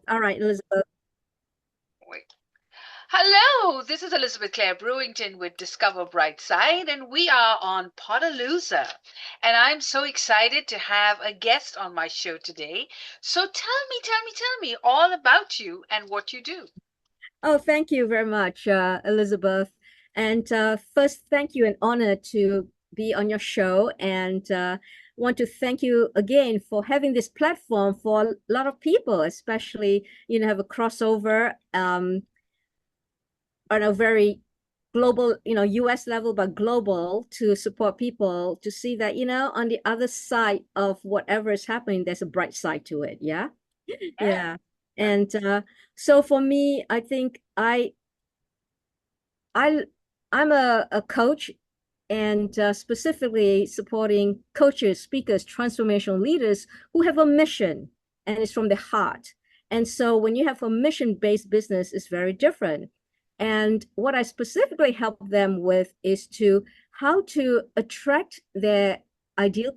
All right, Elizabeth. Wait. Hello, this is Elizabeth Clare Brewington with Discover Brightside, and we are on Pottalooza. And I'm so excited to have a guest on my show today. So tell me all about you and what you do. Oh, thank you very much, Elizabeth. And first, thank you and honor to be on your show. And want to thank you again for having this platform for a lot of people, especially, have a crossover on a very global, US level, but global to support people to see that, on the other side of whatever is happening, there's a bright side to it. Yeah. Yeah, Yeah. that's And so for me, I think I I'm a coach and specifically supporting coaches, speakers, transformational leaders who have a mission and it's from the heart. And so when you have a mission-based business, it's very different. And what I specifically help them with is to how to attract their ideal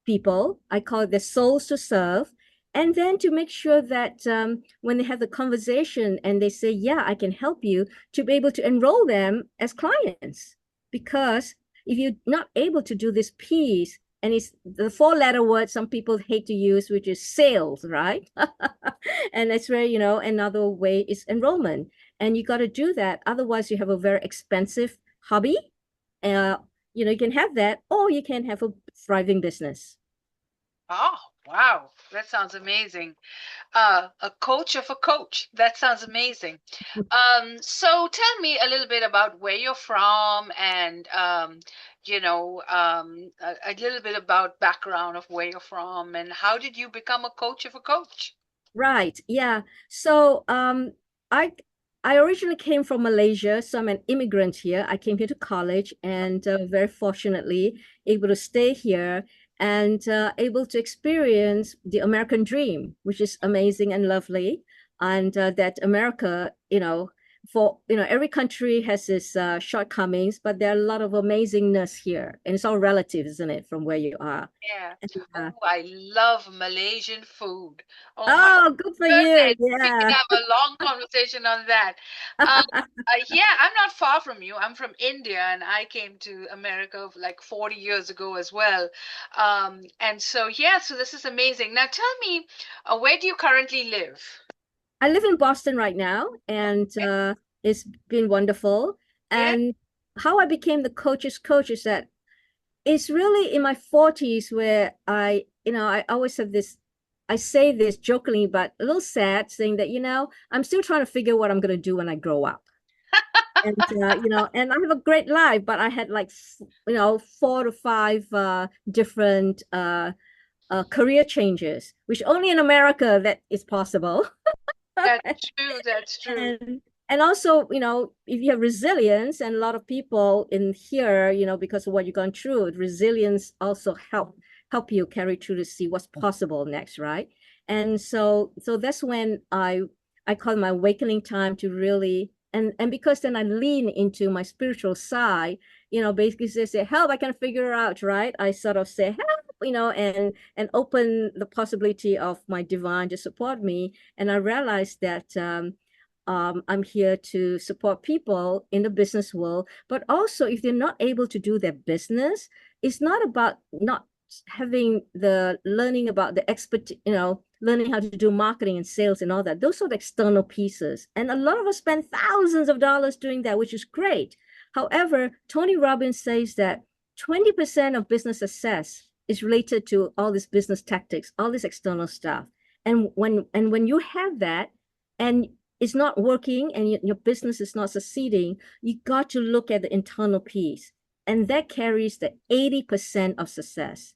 people. I call it the souls to serve. And then to make sure that when they have the conversation and they say, yeah, I can help you, to be able to enroll them as clients. Because if you're not able to do this piece, and it's the four-letter word some people hate to use, which is sales, right? And that's where, another way is enrollment. And you got to do that. Otherwise, you have a very expensive hobby. Uh, you can have that, or you can have a thriving business. oh wow, that sounds amazing. A coach of a coach. That sounds amazing. So tell me a little bit about where you're from and a little bit about background of where you're from and how did you become a coach of a coach? Right. Yeah. So I I originally came from Malaysia, so I'm an immigrant here. I came here to college and very fortunately able to stay here and able to experience the American dream, which is amazing and lovely. And that America, for every country has its shortcomings, but there are a lot of amazingness here, and it's all relative, isn't it, from where you are? Yeah. And, Oh, I love Malaysian food. Oh my oh, good for you. goodness. We could Yeah. have a long conversation on that. Um, yeah, I'm not far from you. I'm from India and I came to America like 40 years ago as well. And so, yeah, so this is amazing. Now tell me, where do you currently live? I live in Boston right now, and Okay. it's been wonderful. Yeah. And how I became the coach's coach is that it's really in my 40s where I always have this, I say this jokingly, but a little sad, saying that, I'm still trying to figure what I'm going to do when I grow up. And, and I have a great life, but I had like, 4 to 5 different career changes, which only in America that is possible. That's true. That's true. And also, if you have resilience, and a lot of people in here, because of what you've gone through, resilience also help you carry through to see what's possible next, right? And so that's when I call my awakening time to really, and because then I lean into my spiritual side, basically say help, I can figure out, right? I sort of say help, and open the possibility of my divine to support me. And I realized that I'm here to support people in the business world, but also if they're not able to do their business, it's not about not having the learning about the expert, learning how to do marketing and sales and all that. Those are the external pieces. And a lot of us spend thousands of dollars doing that, which is great. However, Tony Robbins says that 20% of business success is related to all this business tactics, all this external stuff. And when you have that, and it's not working and your business is not succeeding, you got to look at the internal piece. And that carries the 80% of success.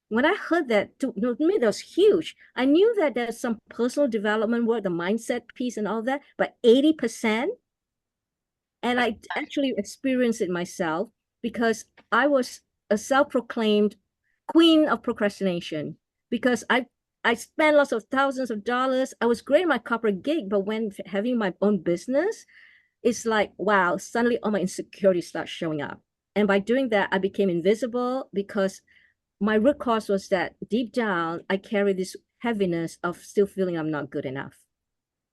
When I heard that, to me, that was huge. I knew that there's some personal development work, the mindset piece and all that, but 80%, and I actually experienced it myself because I was a self-proclaimed queen of procrastination because I spent lots of thousands of dollars. I was great in my corporate gig, but when having my own business, it's like, wow, suddenly all my insecurities start showing up. And by doing that, I became invisible because my root cause was that deep down, I carry this heaviness of still feeling I'm not good enough.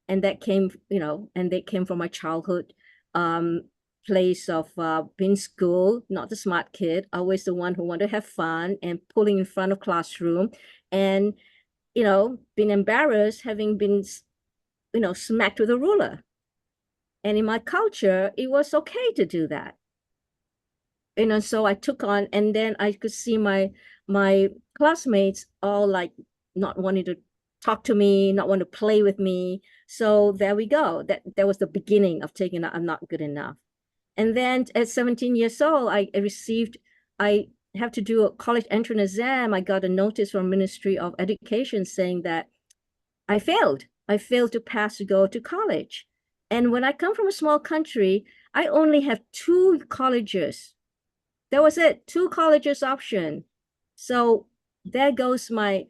and that came, and they came from my childhood um place of being school, not the smart kid, always the one who wanted to have fun and pulling in front of classroom, and being embarrassed having been smacked with a ruler. And in my culture, it was okay to do that. So I took on, and then I could see my classmates all like not wanting to talk to me, not want to play with me. So there we go. That was the beginning of taking I'm not good enough. And then at 17 years old, I have to do a college entrance exam. I got a notice from Ministry of Education saying that I failed. I failed to pass to go to college. And when I come from a small country, I only have two colleges. That was it, two colleges option. So there goes my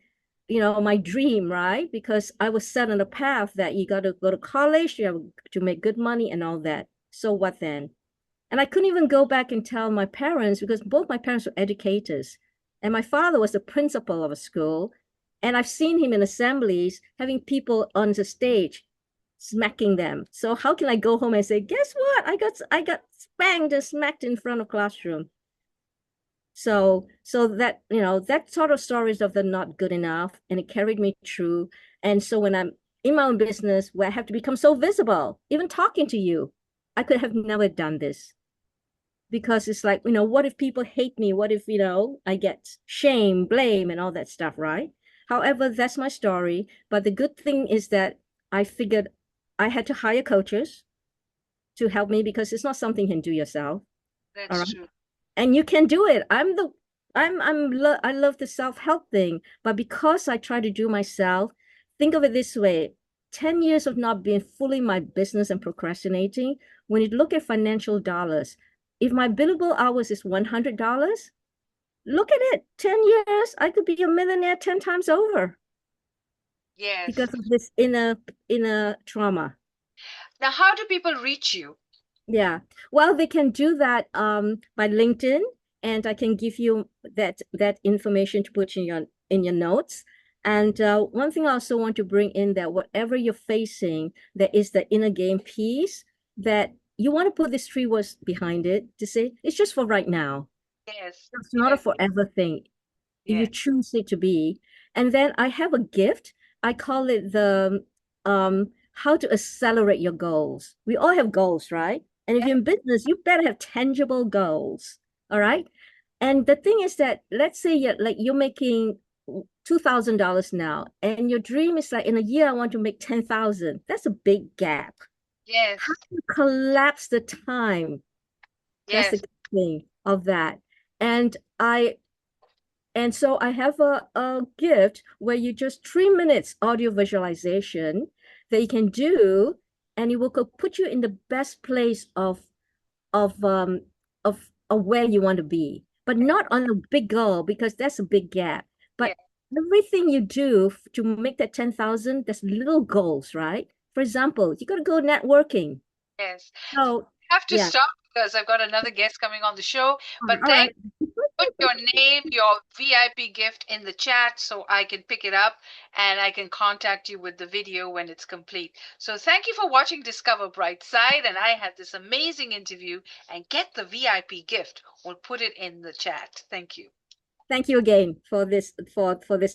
dream, right? Because I was set on a path that you got to go to college, you have to make good money and all that. So what then? And I couldn't even go back and tell my parents because both my parents were educators. And my father was the principal of a school. And I've seen him in assemblies having people on the stage smacking them. So how can I go home and say, guess what? I got spanked and smacked in front of classroom. So that sort of stories of the not good enough, and it carried me through. And so when I'm in my own business where I have to become so visible, even talking to you, I could have never done this because it's like, what if people hate me? What if, I get shame, blame, and all that stuff, right? However, that's my story. But the good thing is that I figured I had to hire coaches to help me because it's not something you can do yourself. All That's right. true. And you can do it. I love the self-help thing, but because I try to do myself, think of it this way, 10 years of not being fully my business and procrastinating, when you look at financial dollars, if my billable hours is $100, look at it, 10 years, I could be a millionaire 10 times over Yes. because of this inner trauma. Now, how do people reach you? Yeah. Well, they can do that by LinkedIn, and I can give you that information to put in your notes. And one thing I also want to bring in that whatever you're facing, there is the inner game piece that you want to put these three words behind it to say it's just for right now. Yes. It's not a Yes. forever thing if you Yes. choose it to be. And then I have a gift. I call it the how to accelerate your goals. We all have goals, right? And if Yes. you're in business, you better have tangible goals. All right. And the thing is that let's say you're making $2,000 now, and your dream is like in a year I want to make 10,000. That's a big gap. How Yes. do you collapse the time? That's Yes. the thing of that. And I and so I have a gift where you just 3 minutes audio visualization that you can do, and it will put you in the best place of um of where you want to be, but not on a big goal because that's a big gap. Yes. But everything you do to make that 10,000, there's little goals, right? For example, you got to go networking. Yes. So Have to yeah, stop because I've got another guest coming on the show. But all thank right. put your name, your VIP gift in the chat so I can pick it up and I can contact you with the video when it's complete. So thank you for watching Discover Brightside, and I had this amazing interview, and get the VIP gift. We'll put it in the chat. Thank you. Thank you again for this